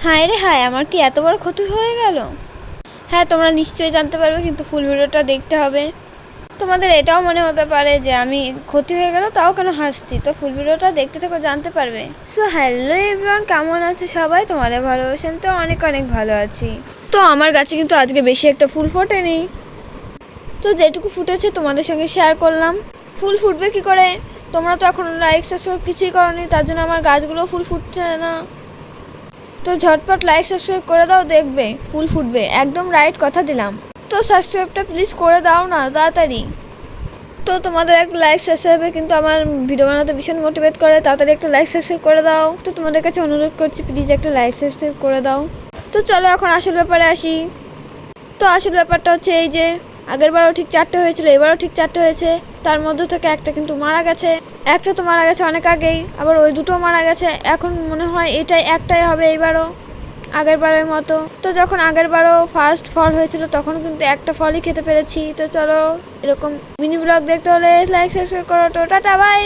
হায় রে হায়, আমার কি এত বড় ক্ষতি হয়ে গেল? হ্যাঁ, তোমরা নিশ্চয়ই জানতে পারবে, কিন্তু ফুল ভিডিওটা দেখতে হবে। তোমাদের এটাও মনে হতে পারে যে আমি ক্ষতি হয়ে গেল তাও কেন হাসছি, তো ফুল ভিডিওটা দেখতে থাকো, জানতে পারবে। সো হ্যালো এভরিওয়ান, কেমন আছে সবাই? তোমাদের ভালোবাসা আমি তো অনেক অনেক ভালো আছি। তো আমার গাছে কিন্তু আজকে বেশি একটা ফুল ফোটেনি, তো যেটুকু ফুটেছে তোমাদের সঙ্গে শেয়ার করলাম। ফুল ফুটবে কি করে? তোমরা তো এখন লাইক সাবস্ক্রাইব কিছুই করোনি, তার জন্য আমার গাছগুলো ফুল ফুটছে না। তো ঝটপট লাইক সাবস্ক্রাইব করে দাও, দেখবে ফুল ফুটবে, একদম রাইট কথা দিলাম। তো সাবস্ক্রাইবটা প্লিজ করে দাও না তাড়াতাড়ি। তো তোমাদের একটা লাইক সাবস্ক্রাইবে কিন্তু আমার ভিডিও বানাতে ভীষণ মোটিভেট করে, তাড়াতাড়ি একটা লাইক সাবস্ক্রাইব করে দাও। তো তোমাদের কাছে অনুরোধ করছি, প্লিজ একটা লাইক সাবস্ক্রাইব করে দাও। তো চলো এখন আসল ব্যাপারে আসি। তো আসল ব্যাপারটা হচ্ছে এই যে আগেরবারও ঠিক 4টে হয়েছিল, এবারও ঠিক 4টে হয়েছে। তার মধ্যে থেকে একটা কিন্তু মারা গেছে। একটা তো মারা গেছে অনেক আগেই, আবার ওই দুটো মারা গেছে। এখন মনে হয় এটাই একটাই হবে এইবারও, আগের বারের মতো। তো যখন আগের বারও ফার্স্ট ফল হয়েছিল তখন কিন্তু একটা ফলই খেতে পেরেছি। তো চলো, এরকম মিনি ব্লগ দেখতে হলে লাইক সাবস্ক্রাইব করো। তো টাটা বাই।